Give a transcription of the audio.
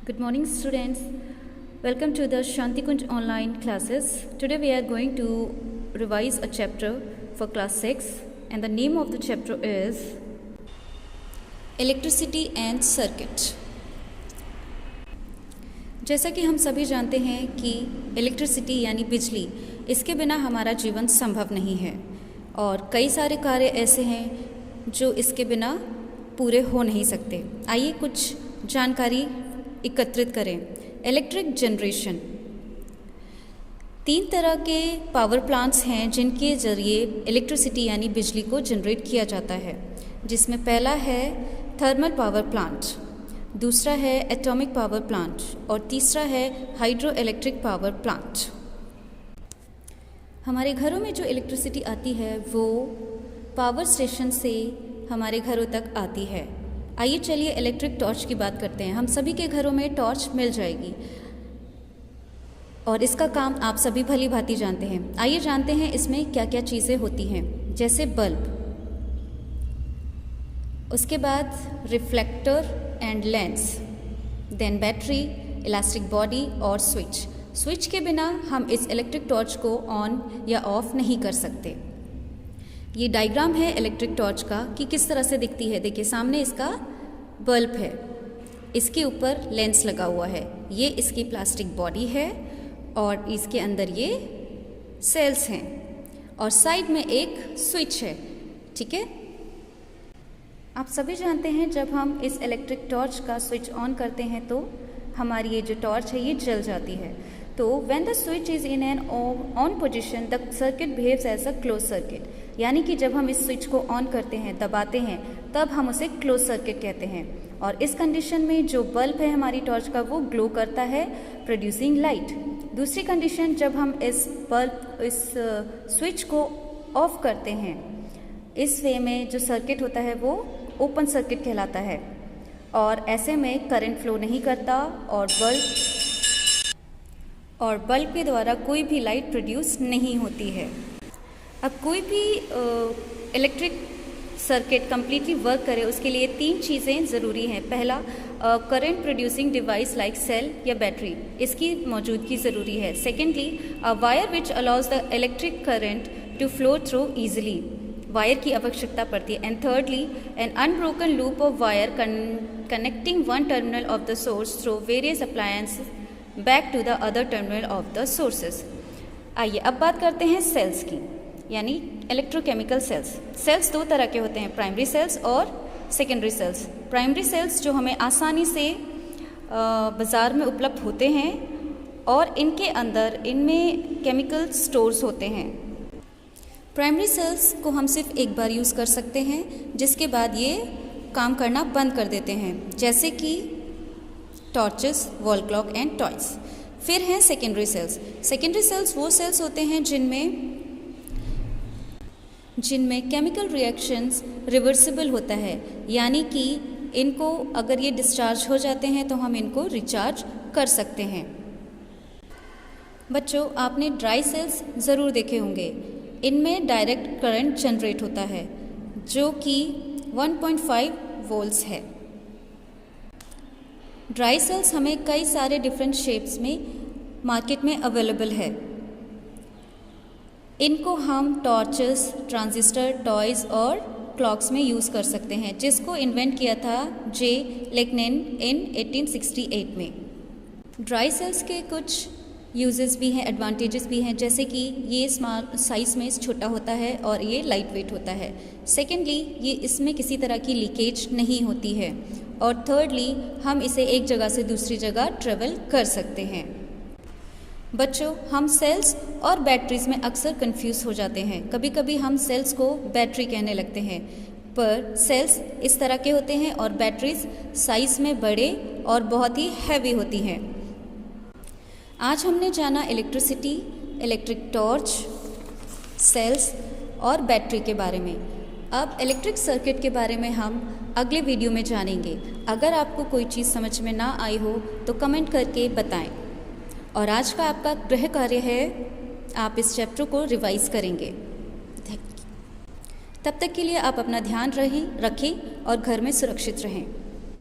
Good morning, students. Welcome to the Shanti Kunj online classes. Today we are going to revise a chapter for class 6 and the name of the chapter is Electricity and Circuit. जैसा कि हम सभी जानते हैं कि electricity यानी बिजली, इसके बिना हमारा जीवन संभव नहीं है और कई सारे कार्य ऐसे हैं जो इसके बिना पूरे हो नहीं सकते। आइए कुछ जानकारी एकत्रित करें। इलेक्ट्रिक जनरेशन, 3 तरह के पावर प्लांट्स हैं जिनके ज़रिए इलेक्ट्रिसिटी यानी बिजली को जनरेट किया जाता है, जिसमें पहला है थर्मल पावर प्लांट, दूसरा है एटॉमिक पावर प्लांट और तीसरा है हाइड्रो इलेक्ट्रिक पावर प्लांट। हमारे घरों में जो इलेक्ट्रिसिटी आती है वो पावर स्टेशन से हमारे घरों तक आती है। आइए चलिए इलेक्ट्रिक टॉर्च की बात करते हैं। हम सभी के घरों में टॉर्च मिल जाएगी और इसका काम आप सभी भली भांति जानते हैं। आइए जानते हैं इसमें क्या क्या चीज़ें होती हैं, जैसे बल्ब, उसके बाद reflector and lens, then battery, elastic body और स्विच। स्विच के बिना हम इस इलेक्ट्रिक टॉर्च को ऑन या ऑफ नहीं कर सकते। ये डायग्राम है इलेक्ट्रिक टॉर्च का कि किस तरह से दिखती है। देखिए सामने इसका बल्ब है, इसके ऊपर लेंस लगा हुआ है, ये इसकी प्लास्टिक बॉडी है और इसके अंदर ये सेल्स हैं और साइड में एक स्विच है। ठीक है, आप सभी जानते हैं जब हम इस इलेक्ट्रिक टॉर्च का स्विच ऑन करते हैं तो हमारी ये जो टॉर्च है ये जल जाती है। तो when the switch is in an on position the circuit behaves as a close circuit, यानी कि जब हम इस स्विच को ऑन करते हैं, दबाते हैं, तब हम उसे क्लोज सर्किट कहते हैं। और इस कंडीशन में जो बल्ब है हमारी टॉर्च का वो ग्लो करता है, प्रोड्यूसिंग लाइट। दूसरी कंडीशन, जब हम इस स्विच को ऑफ करते हैं, इस वे में जो सर्किट होता है वो ओपन सर्किट कहलाता है और ऐसे में करंट फ्लो नहीं करता और बल्ब के द्वारा कोई भी लाइट प्रोड्यूस नहीं होती है। अब कोई भी इलेक्ट्रिक सर्किट कम्प्लीटली वर्क करे उसके लिए 3 चीज़ें ज़रूरी हैं। पहला, current producing device like cell या बैटरी, इसकी मौजूदगी ज़रूरी है। Secondly, a wire which allows the electric current to flow through easily, wire की आवश्यकता पड़ती है। And thirdly, an unbroken loop of wire connecting one terminal of the source through various appliances back to the other terminal of the sources. आइए अब बात करते हैं sales की, यानी इलेक्ट्रोकेमिकल सेल्स। सेल्स 2 तरह के होते हैं, प्राइमरी सेल्स और सेकेंडरी सेल्स। प्राइमरी सेल्स जो हमें आसानी से बाज़ार में उपलब्ध होते हैं और इनमें केमिकल स्टोर्स होते हैं। प्राइमरी सेल्स को हम सिर्फ एक बार यूज़ कर सकते हैं, जिसके बाद ये काम करना बंद कर देते हैं, जैसे कि torches, wall clock and toys. फिर हैं सेकेंडरी सेल्स। सेकेंडरी सेल्स वो सेल्स होते हैं जिनमें केमिकल रिएक्शंस रिवर्सिबल होता है, यानी कि इनको अगर ये डिस्चार्ज हो जाते हैं तो हम इनको रिचार्ज कर सकते हैं। बच्चों, आपने ड्राई सेल्स ज़रूर देखे होंगे। इनमें डायरेक्ट करंट जनरेट होता है जो कि 1.5 वोल्ट्स है। ड्राई सेल्स हमें कई सारे डिफरेंट शेप्स में मार्केट में अवेलेबल है। इनको हम टॉर्चेस, ट्रांजिस्टर, टॉयज और क्लॉक्स में यूज़ कर सकते हैं, जिसको इन्वेंट किया था जे लेक्नेन इन 1868 में। ड्राई सेल्स के कुछ यूजेस भी हैं, एडवांटेजेस भी हैं, जैसे कि ये स्मॉल साइज़ में छोटा होता है और ये लाइट वेट होता है। सेकेंडली, ये इसमें किसी तरह की लीकेज नहीं होती है और थर्डली, हम इसे एक जगह से दूसरी जगह ट्रेवल कर सकते हैं। बच्चों, हम सेल्स और बैटरीज में अक्सर कंफ्यूज हो जाते हैं। कभी कभी हम सेल्स को बैटरी कहने लगते हैं, पर सेल्स इस तरह के होते हैं और बैटरीज साइज़ में बड़े और बहुत ही हैवी होती हैं। आज हमने जाना इलेक्ट्रिसिटी, इलेक्ट्रिक टॉर्च, सेल्स और बैटरी के बारे में। अब इलेक्ट्रिक सर्किट के बारे में हम अगले वीडियो में जानेंगे। अगर आपको कोई चीज़ समझ में ना आई हो तो कमेंट करके बताएं। और आज का आपका गृह कार्य है, आप इस चैप्टर को रिवाइज करेंगे। तब तक के लिए आप अपना ध्यान रखें और घर में सुरक्षित रहें।